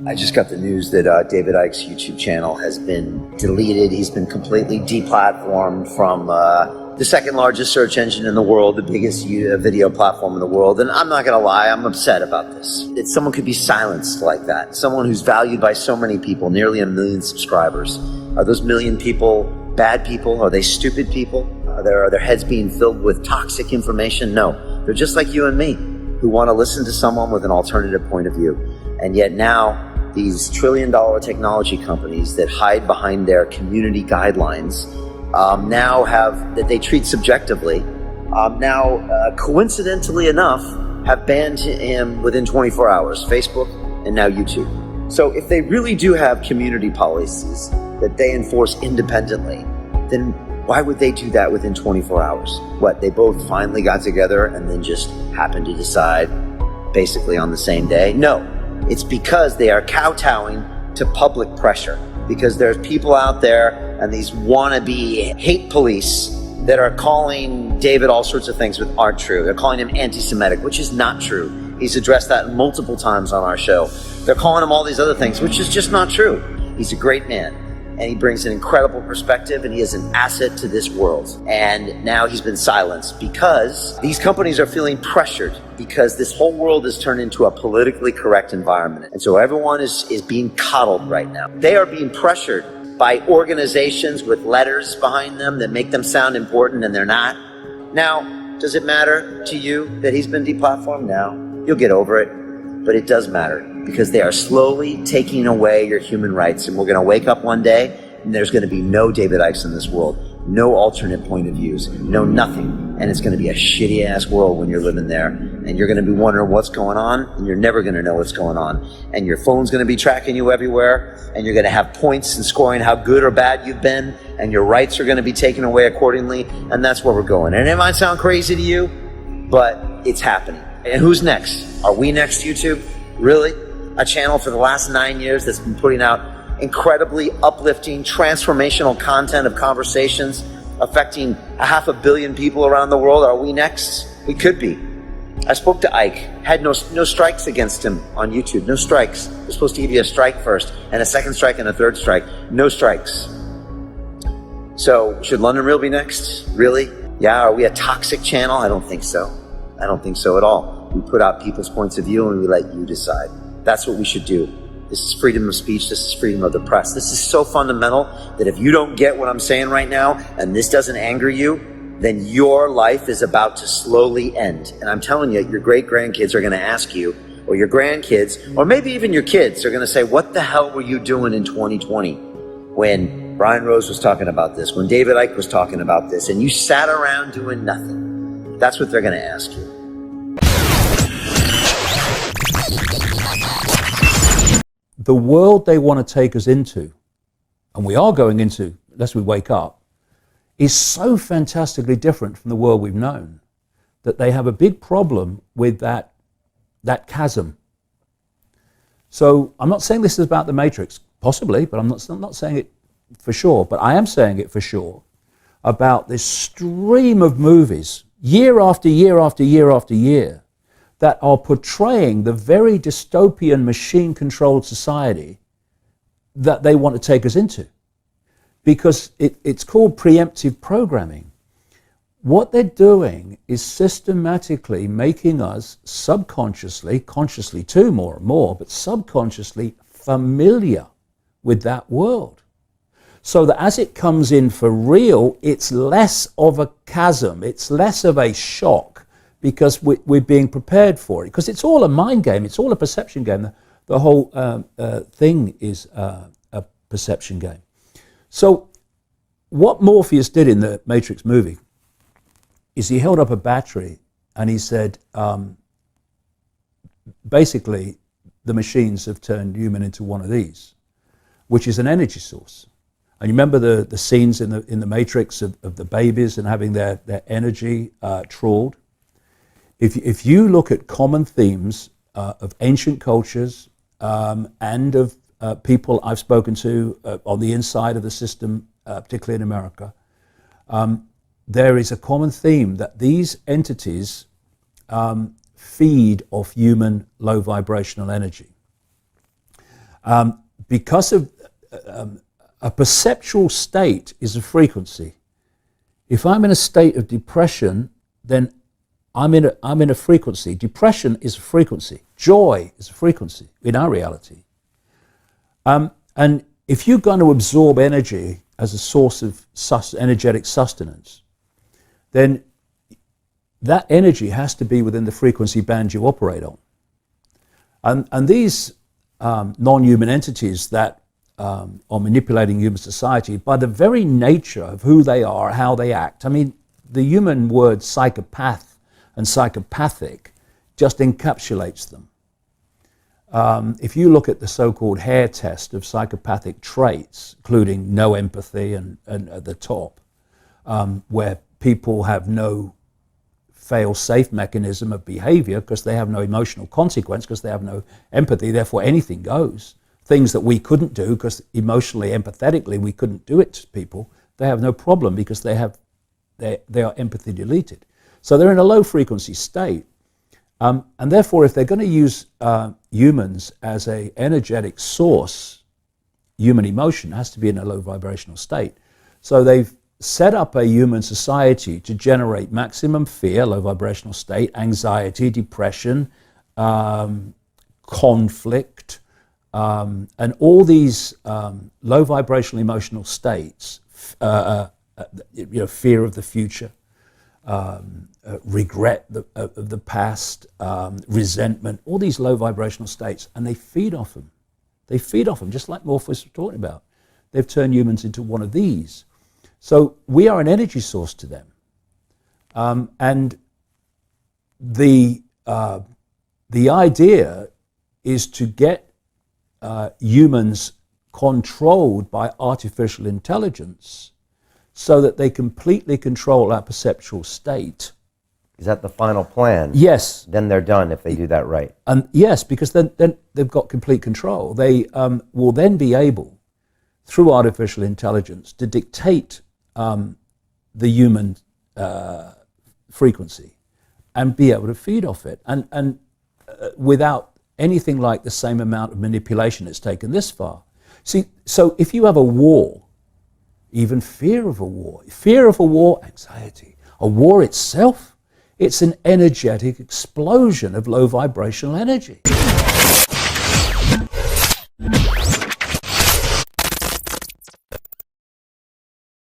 I just got the news that David Icke's YouTube channel has been deleted. He's been completely deplatformed from the second largest search engine in the world, the biggest video platform in the world. And I'm not going to lie, I'm upset about this. That someone could be silenced like that. Someone who's valued by so many people, nearly 1 million subscribers. Are those million people bad people? Are they stupid people? Are their heads being filled with toxic information? No, they're just like you and me, who want to listen to someone with an alternative point of view. And yet now, these trillion-dollar technology companies that hide behind their community guidelines now have, that they treat subjectively, coincidentally enough, have banned him within 24 hours, Facebook and now YouTube. So if they really do have community policies that they enforce independently, then why would they do that within 24 hours? What, they both finally got together and then just happened to decide basically on the same day? No. It's because they are kowtowing to public pressure, because there's people out there and these wannabe hate police that are calling David all sorts of things that aren't true. They're calling him anti-Semitic, which is not true. He's addressed that multiple times on our show. They're calling him all these other things, which is just not true. He's a great man, and he brings an incredible perspective, and he is an asset to this world. And now he's been silenced because these companies are feeling pressured, because this whole world has turned into a politically correct environment. And so everyone is being coddled right now. They are being pressured by organizations with letters behind them that make them sound important, and they're not. Now, does it matter to you that he's been deplatformed? Now, you'll get over it. But it does matter, because they are slowly taking away your human rights. And we're going to wake up one day and there's going to be no David Icke in this world, no alternate point of views, no nothing. And it's going to be a shitty ass world when you're living there. And you're going to be wondering what's going on, and you're never going to know what's going on. And your phone's going to be tracking you everywhere, and you're going to have points and scoring how good or bad you've been, and your rights are going to be taken away accordingly. And that's where we're going. And it might sound crazy to you, but it's happening. And who's next? Are we next, YouTube? Really? A channel for the last 9 years that's been putting out incredibly uplifting, transformational content of conversations affecting 500 million people around the world. Are we next? We could be. I spoke to Icke, had no strikes against him on YouTube, no strikes. They're supposed to give you a strike first, and a second strike, and a third strike. No strikes. So, should London Real be next? Really? Yeah, are we a toxic channel? I don't think so. I don't think so at all. We put out people's points of view and we let you decide. That's what we should do. This is freedom of speech. This is freedom of the press. This is so fundamental that if you don't get what I'm saying right now, and this doesn't anger you, then your life is about to slowly end. And I'm telling you, your great-grandkids are going to ask you, or your grandkids, or maybe even your kids are going to say, what the hell were you doing in 2020 when Brian Rose was talking about this, when David Icke was talking about this, and you sat around doing nothing? That's what they're going to ask you. The world they want to take us into, and we are going into, unless we wake up, is so fantastically different from the world we've known that they have a big problem with that chasm. So I'm not saying this is about the Matrix, possibly, but I'm not saying it for sure, but I am saying it for sure about this stream of movies, year after year after year after year, that are portraying the very dystopian machine-controlled society that they want to take us into. Because it's called preemptive programming. What they're doing is systematically making us subconsciously, consciously too more and more, but subconsciously familiar with that world. So that as it comes in for real, it's less of a chasm, it's less of a shock, because we're being prepared for it. Because it's all a mind game, it's all a perception game. The whole thing is a perception game. So what Morpheus did in the Matrix movie is he held up a battery and he said, basically, the machines have turned human into one of these, which is an energy source. And you remember the scenes in the Matrix of the babies and having their energy trawled? If you look at common themes of ancient cultures and of people I've spoken to on the inside of the system, particularly in America, there is a common theme that these entities feed off human low vibrational energy. Because of a perceptual state is a frequency. If I'm in a state of depression, then I'm in a frequency. Depression is a frequency. Joy is a frequency in our reality. And if you're going to absorb energy as a source of energetic sustenance, then that energy has to be within the frequency band you operate on. And these non-human entities that are manipulating human society, by the very nature of who they are, how they act. I mean, the human word psychopath and psychopathic just encapsulates them. If you look at the so-called hair test of psychopathic traits, including no empathy and at the top, where people have no fail-safe mechanism of behavior because they have no emotional consequence, because they have no empathy, therefore anything goes. Things that we couldn't do because emotionally, empathetically, we couldn't do it to people, they have no problem because they are empathy deleted. So they're in a low frequency state. And therefore, if they're going to use humans as an energetic source, human emotion has to be in a low vibrational state. So they've set up a human society to generate maximum fear, low vibrational state, anxiety, depression, conflict, and all these low vibrational emotional states, fear of the future, regret of the past, resentment, all these low vibrational states, and they feed off them. They feed off them, just like Morpheus was talking about. They've turned humans into one of these. So we are an energy source to them. And the idea is to get humans controlled by artificial intelligence so that they completely control our perceptual state. Is that the final plan? Yes. Then they're done if they do that right. And yes, because then they've got complete control. They will then be able, through artificial intelligence, to dictate the human frequency and be able to feed off it. And without anything like the same amount of manipulation it's taken this far. See, so if you have a war, even fear of a war, anxiety, a war itself, it's an energetic explosion of low vibrational energy.